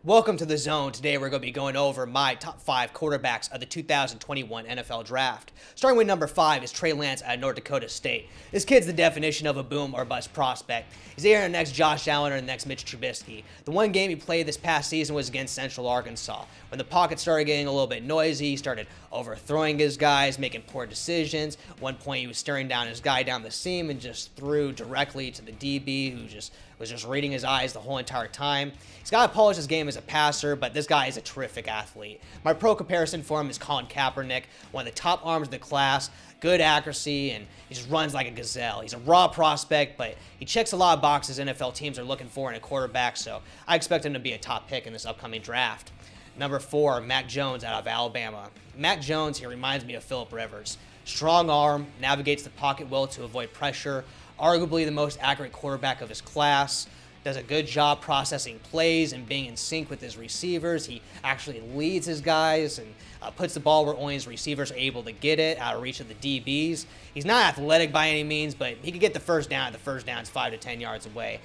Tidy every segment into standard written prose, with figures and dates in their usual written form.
Welcome to the Zone. Today we're going to be going over my top 5 quarterbacks of the 2021 NFL Draft. Starting with number 5 is Trey Lance at North Dakota State. This kid's the definition of a boom or bust prospect. He's either the next Josh Allen or the next Mitch Trubisky. The one game he played this past season was against Central Arkansas. When the pocket started getting a little bit noisy, he started overthrowing his guys, making poor decisions. At one point he was staring down his guy down the seam and just threw directly to the DB who was just reading his eyes the whole entire time. He's got to polish his game as a passer, but this guy is a terrific athlete. My pro comparison for him is Colin Kaepernick, one of the top arms of the class, good accuracy, and he just runs like a gazelle. He's a raw prospect, but he checks a lot of boxes NFL teams are looking for in a quarterback, so I expect him to be a top pick in this upcoming draft. Number 4, Mac Jones out of Alabama. Mac Jones here reminds me of Philip Rivers. Strong arm, navigates the pocket well to avoid pressure, arguably the most accurate quarterback of his class, does a good job processing plays and being in sync with his receivers. He actually leads his guys and puts the ball where only his receivers are able to get it, out of reach of the DBs. He's not athletic by any means, but he could get the first down. The first down's 5 to 10 yards away.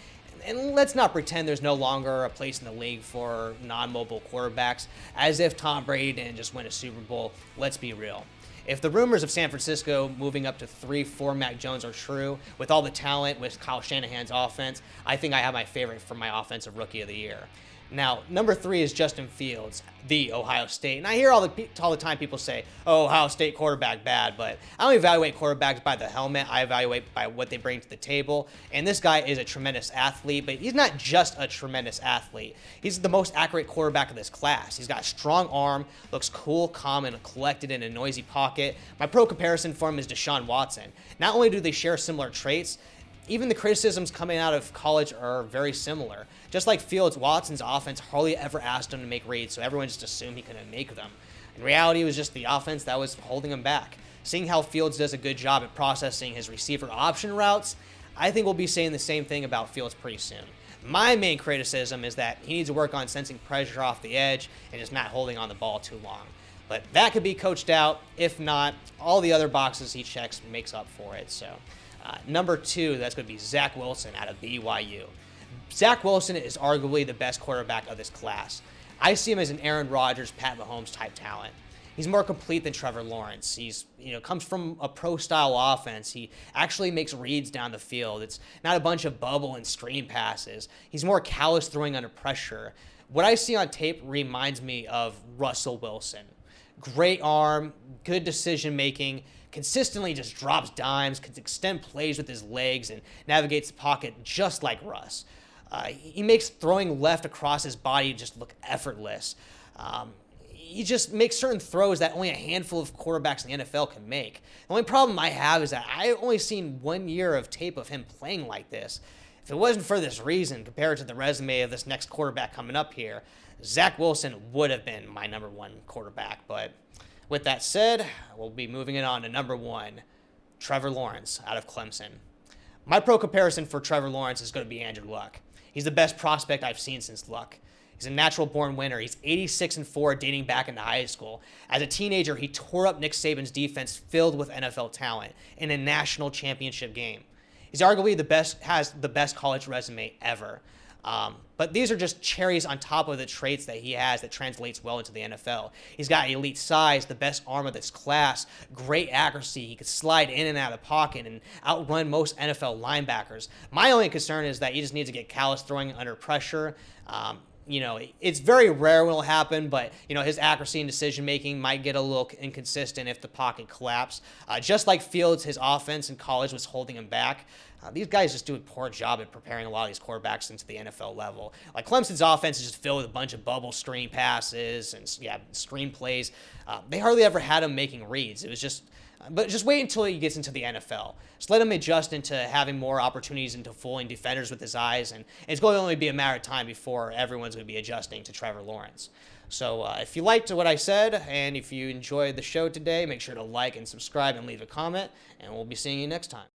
And let's not pretend there's no longer a place in the league for non-mobile quarterbacks, as if Tom Brady didn't just win a Super Bowl. Let's be real. If the rumors of San Francisco moving up to 3-4 Mac Jones are true, with all the talent with Kyle Shanahan's offense, I think I have my favorite for my Offensive Rookie of the Year. Now, number 3 is Justin Fields, the Ohio State. And I hear all the time people say, oh, Ohio State quarterback bad, but I don't evaluate quarterbacks by the helmet. I evaluate by what they bring to the table. And this guy is a tremendous athlete, but he's not just a tremendous athlete. He's the most accurate quarterback of this class. He's got a strong arm, looks cool, calm, and collected in a noisy pocket. My pro comparison for him is Deshaun Watson. Not only do they share similar traits, even the criticisms coming out of college are very similar. Just like Fields, Watson's offense hardly ever asked him to make reads, so everyone just assumed he couldn't make them. In reality, it was just the offense that was holding him back. Seeing how Fields does a good job at processing his receiver option routes, I think we'll be saying the same thing about Fields pretty soon. My main criticism is that he needs to work on sensing pressure off the edge and just not holding on the ball too long. But that could be coached out. If not, all the other boxes he checks makes up for it. So, number 2, that's going to be Zach Wilson out of BYU. Zach Wilson is arguably the best quarterback of this class. I see him as an Aaron Rodgers, Pat Mahomes type talent. He's more complete than Trevor Lawrence. He's, comes from a pro-style offense. He actually makes reads down the field. It's not a bunch of bubble and screen passes. He's more callous throwing under pressure. What I see on tape reminds me of Russell Wilson. Great arm, good decision making, consistently just drops dimes, can extend plays with his legs, and navigates the pocket just like Russ. He makes throwing left across his body just look effortless. He just makes certain throws that only a handful of quarterbacks in the NFL can make. The only problem I have is that I've only seen 1 year of tape of him playing like this. If it wasn't for this reason, compared to the resume of this next quarterback coming up here, Zach Wilson would have been my number 1 quarterback. But with that said, we'll be moving it on to number 1, Trevor Lawrence out of Clemson. My pro comparison for Trevor Lawrence is going to be Andrew Luck. He's the best prospect I've seen since Luck. He's a natural-born winner. He's 86-4 dating back into high school. As a teenager, he tore up Nick Saban's defense filled with NFL talent in a national championship game. He's arguably has the best college resume ever. But these are just cherries on top of the traits that he has that translates well into the NFL. He's got elite size, the best arm of this class, great accuracy. He could slide in and out of the pocket and outrun most NFL linebackers. My only concern is that he just needs to get callous throwing under pressure. It's very rare when it'll happen, but, his accuracy and decision-making might get a little inconsistent if the pocket collapses. Just like Fields, his offense in college was holding him back. These guys just do a poor job at preparing a lot of these quarterbacks into the NFL level. Like Clemson's offense is just filled with a bunch of bubble screen passes and, screen plays. They hardly ever had him making reads. But just wait until he gets into the NFL. Just let him adjust into having more opportunities into fooling defenders with his eyes, and it's going to only be a matter of time before everyone's going to be adjusting to Trevor Lawrence. So if you liked what I said, and if you enjoyed the show today, make sure to like and subscribe and leave a comment, and we'll be seeing you next time.